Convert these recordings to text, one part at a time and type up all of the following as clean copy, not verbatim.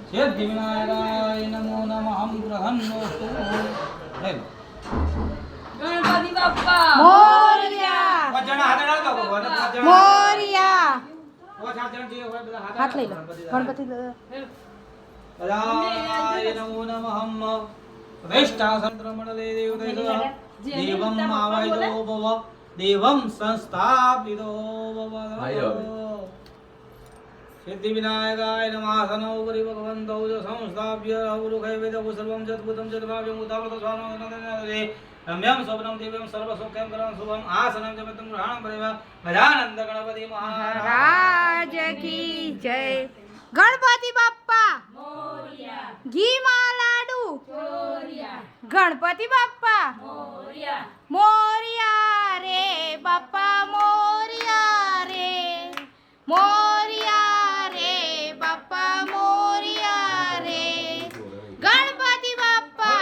सिद्धिविनायकाय नमो नमः। हम ग्रहणोस्तु गणपति बाप्पा मोरया मोरया हाथ ले लो गणपति दादाय नमो नमः। हम प्रतिष्ठासंत्रमण्डले देवं आवाहितो भव देवं संस्थापितो भव। सिद्धिविनायकाय नमः। सनोपरि भगवन्तौ च संस्थाप्य अवरुखैवेदौ सर्वं जद्भुतं जद्भाव्यं उदावृतस्वानन्दे रम्यं स्वप्नं दिव्यं सर्वसौख्यं करं शुभम् आसनं च मित्रं ग्रहणं परिव गजानन्द गणपति महाराज की जय। गणपति बाप्पा मोरया घी માં લાડુ मोरया गणपति बाप्पा मोरया मोरया रे बाप्पा मोरया रे मोरया रे बाप्पा मोरया रे। गणपति बाप्पा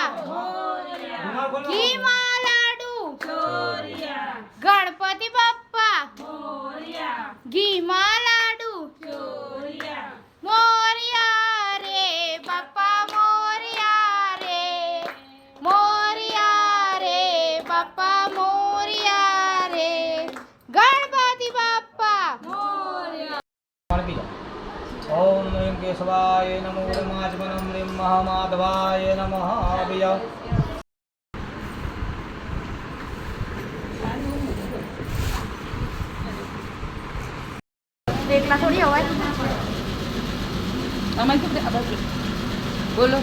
घी માં લાડુ मोरया गणपति बाप्पा मोरया घी માં લાડુ मोरया मोरया रे बाप्पा मोरया रे मोरया रे बाप्पा मोरया रे। गणपति बाप्पा मोरया। ओम ह्रीं केशवाय नमो ह्रीं ह्रीं महामाधवाय नमः। अभिया એકલા થોડી અવાજ बोलो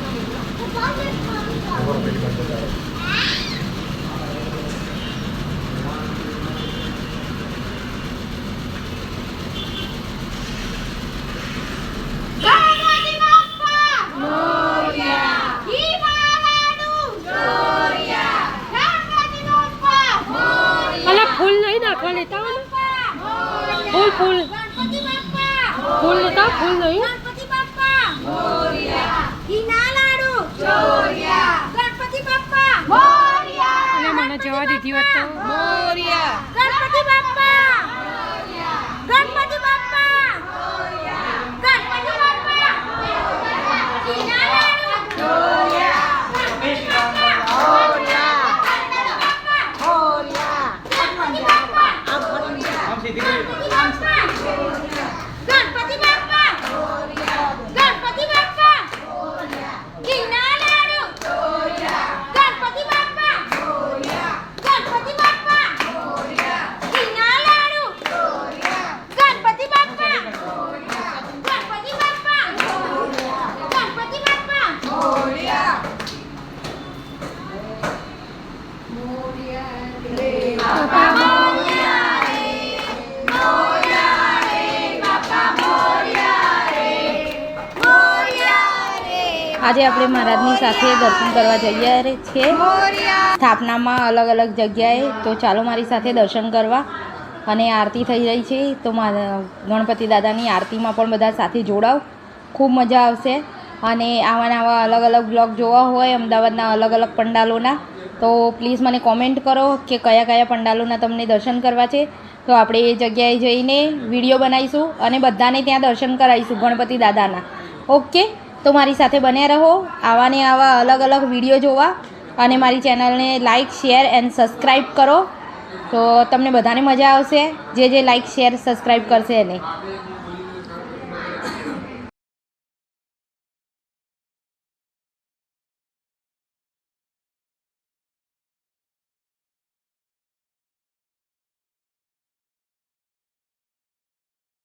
ગણપતિ બાપ્પા मोरया ઘી માં લાડુ मोरया ગણપતિ બાપ્પા અલા ફૂલ નહીં નાખવા લેતા ફૂલ ફૂલ ગણપતિ બાપ્પા ફૂલ લેતા ફૂલ નહીં ગણપતિ બાપ્પા મોરયા ઘી ના લાડુ મોરયા ગણપતિ બાપ્પા મોરયા અને મને જવા દીધી હોત તો મોરયા ગણપતિ બાપ્પા ગણપતિ બાપ્પા ગણપતિ બાપ્પા ઘી ના લાડુ મોરયા ગણપતિ બાપ્પા મોરયા ગણપતિ બાપ્પા हम सिद्धि ગણપતિ બાપ્પા ગણપતિ બાપ્પા ગણપતિ બાપ્પા ઘી ના લાડુ ગણપતિ બાપ્પા ગણપતિ બાપ્પા ઘી ના લાડુ ગણપતિ બાપ્પા ગણપતિ બાપ્પા ગણપતિ બાપ્પા આજે આપણે મહારાજની સાથે દર્શન કરવા જઈએ છીએ સ્થાપનામાં અલગ અલગ જગ્યાએ. તો ચાલો મારી સાથે દર્શન કરવા. અને આરતી થઈ રહી છે તો ગણપતિ દાદાની આરતીમાં પણ બધા સાથે જોડાવ, ખૂબ મજા આવશે. અને આવા અલગ અલગ બ્લોગ જોવા હોય અમદાવાદના અલગ અલગ પંડાલોના તો પ્લીઝ મને કોમેન્ટ કરો કે કયા કયા પંડાલોના તમને દર્શન કરવા છે. તો આપણે એ જગ્યાએ જઈને વિડીયો બનાવીશું અને બધાને ત્યાં દર્શન કરાવીશું ગણપતિ દાદાના. ઓકે, તો મારી સાથે બન્યા રહો આવા અલગ અલગ વિડીયો જોવા. અને મારી ચેનલને લાઇક શેર એન્ડ સબસ્ક્રાઈબ કરો તો તમને બધાને મજા આવશે જે લાઇક શેર સબસ્ક્રાઈબ કરશે એને.